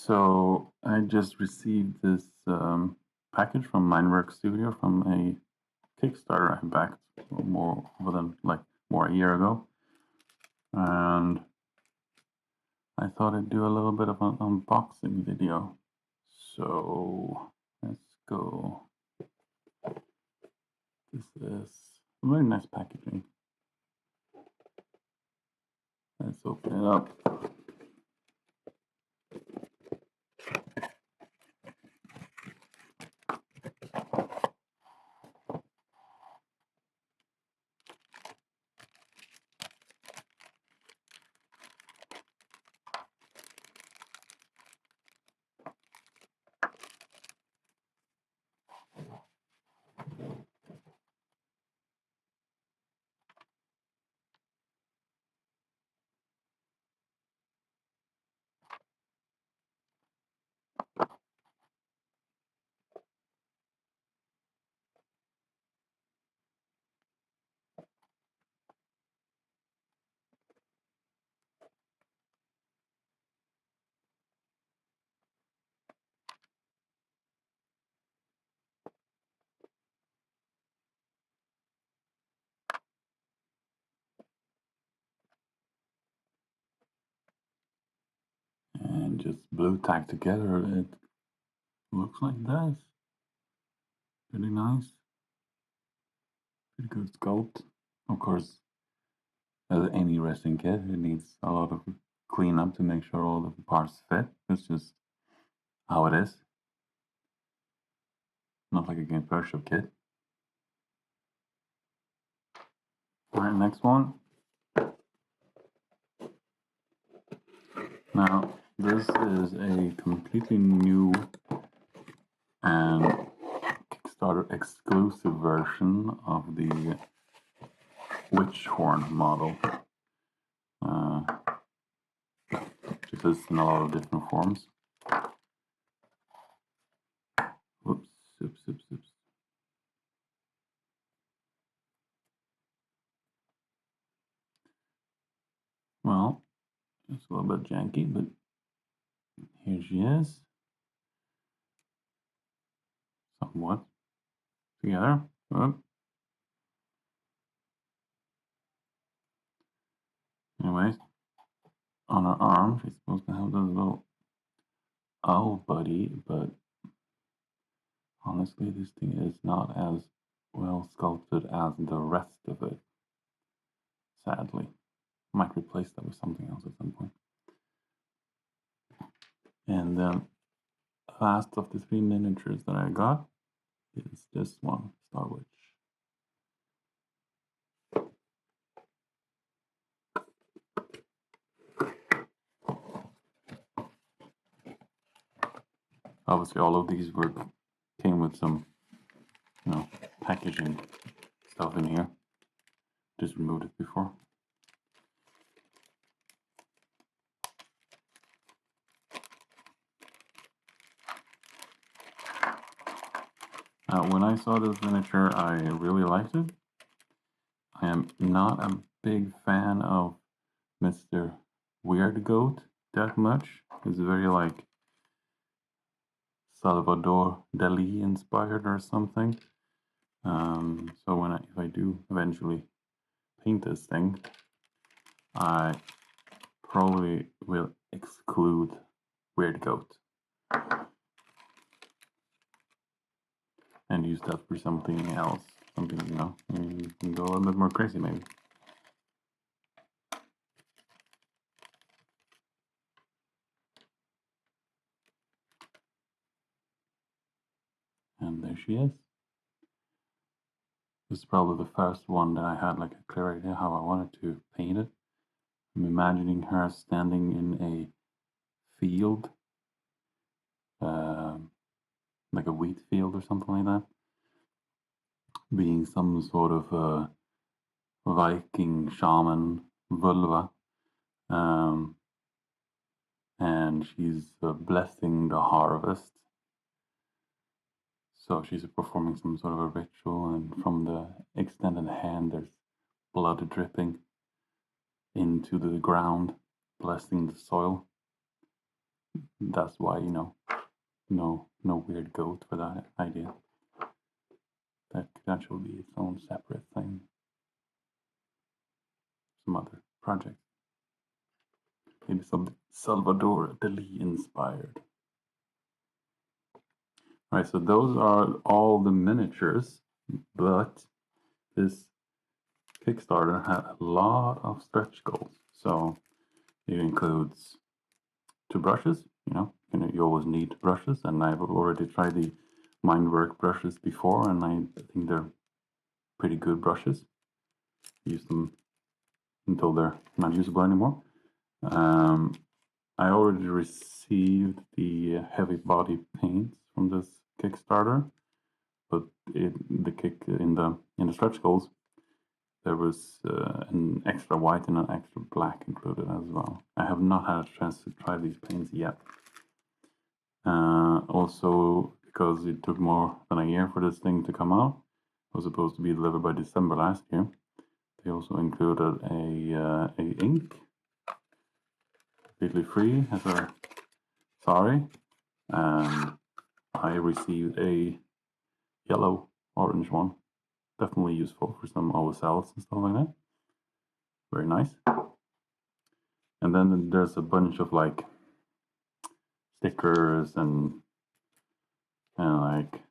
So I just received this package from Mindwork Studio from a Kickstarter I backed more a year ago, and I thought I'd do a little bit of an unboxing video. So let's go. This is very nice packaging. Let's open it up. And just blue tacked together, it looks like this. Pretty nice. Pretty good sculpt. Of course, as any wrestling kit, it needs a lot of cleanup to make sure all the parts fit. It's just how it is. Not like a game workshop kit. Alright, next one. Now, this is a completely new and Kickstarter exclusive version of the Witch Horn model. Which exists in a lot of different forms. Oops. Well, it's a little bit janky, but here she is. Somewhat together. Oop. Anyways, on her arm, she's supposed to have this little owl buddy, but honestly, this thing is not as well sculpted as the rest of it. Sadly. Might replace that with something else at some point. And the last of the 3 miniatures that I got is this one, Star Witch. Obviously, all of these came with some, packaging stuff in here. Just removed it before. When I saw this miniature, I really liked it. I am not a big fan of Mr. Weird Goat that much. It's very like Salvador Dali inspired or something. So if I do eventually paint this thing, I probably will exclude Weird Goat and use that for something else. Something, you can go a little bit more crazy maybe. And there she is. This is probably the first one that I had like a clear idea how I wanted to paint it. I'm imagining her standing in a field, like a wheat field or something like that, being some sort of Viking shaman vulva, and she's blessing the harvest. So she's performing some sort of a ritual, and from the extended hand, there's blood dripping into the ground, blessing the soil. that's why, no weird goat for that idea. That could actually be its own separate thing. Some other project. Maybe something Salvador Dali inspired. Alright, so those are all the miniatures, but this Kickstarter had a lot of stretch goals. So it includes 2 brushes, you always need brushes, and I've already tried the Mindwork brushes before, and I think they're pretty good brushes. Use them until they're not usable anymore. I already received the heavy body paints from this Kickstarter, but in the stretch goals there was an extra white and an extra black included as well. I have not had a chance to try these paints yet. Also, because it took more than a year for this thing to come out, it was supposed to be delivered by December last year. They also included a ink, completely free, as a sorry. I received a yellow orange one. Definitely useful for some OSLs and stuff like that. Very nice. And then there's a bunch of like stickers and like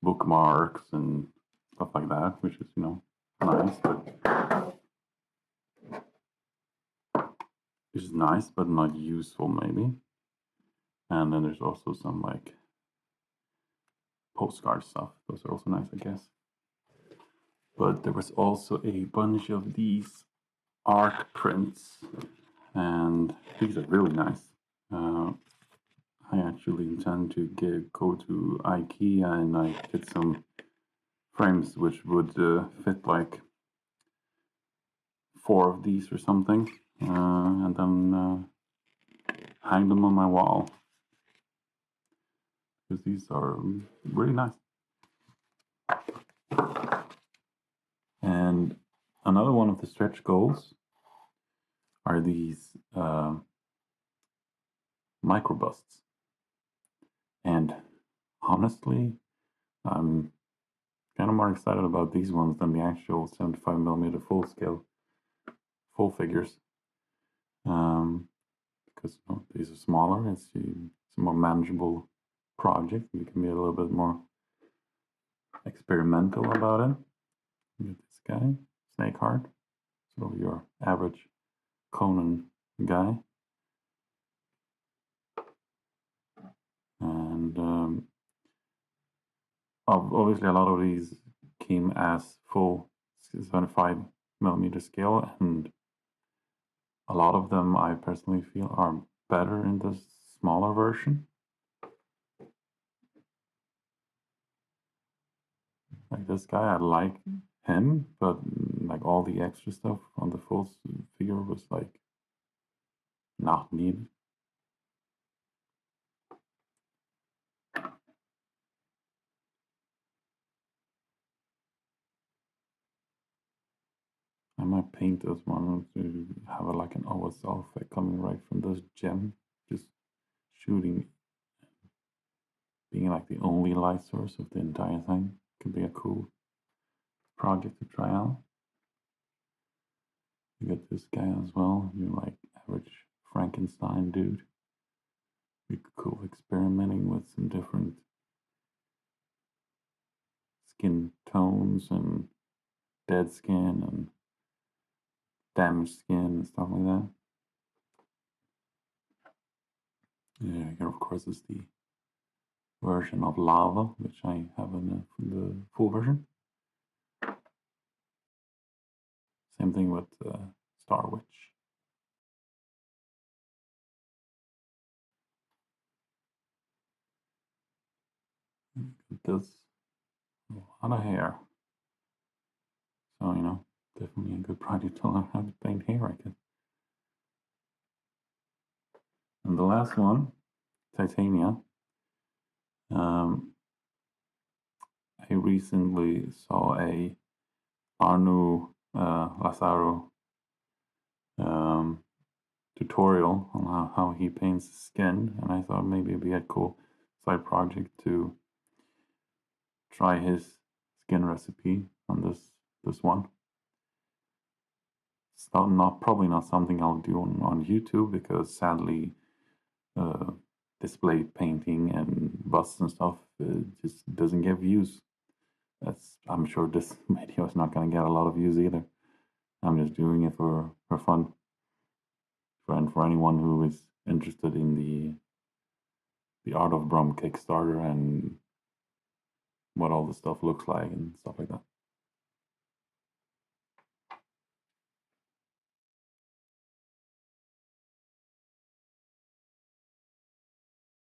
bookmarks and stuff like that, which is nice, but not useful maybe. And then there's also some like postcard stuff. Those are also nice, I guess. But there was also a bunch of these art prints, and these are really nice. I actually intend to go to IKEA and like get some frames which would fit like 4 of these or something, and then hang them on my wall, because these are really nice. And another one of the stretch goals are these micro busts, and honestly, I'm kind of more excited about these ones than the actual 75mm full figures, because these are smaller. It's a more manageable project. You can be a little bit more experimental about it. You get this guy, Snakeheart, sort of your average Conan guy, and obviously a lot of these came as full 75mm scale, and a lot of them I personally feel are better in the smaller version. Like this guy, I like him, but like all the extra stuff on the full figure was like not needed. I might paint this one to have like an OSL effect coming right from this gem, just shooting, being like the only light source of the entire thing. Could be a cool project to try out. You get this guy as well. You're like average Frankenstein dude. Be cool experimenting with some different skin tones and dead skin and damaged skin and stuff like that. Yeah, here of course is the version of lava, which I have in the full version. Same thing with Star Witch. This a lot of hair, so definitely a good project to learn how to paint hair, I guess. And the last one, Titania. I recently saw a Arnu Lazaro tutorial on how he paints skin, and I thought maybe it'd be a cool side project to try his skin recipe on this one. It's not probably not something I'll do on YouTube because sadly, uh, display painting and busts and stuff just doesn't get views. I'm sure this video is not going to get a lot of views either. I'm just doing it for fun, for anyone who is interested in the art of Brom Kickstarter and what all the stuff looks like and stuff like that.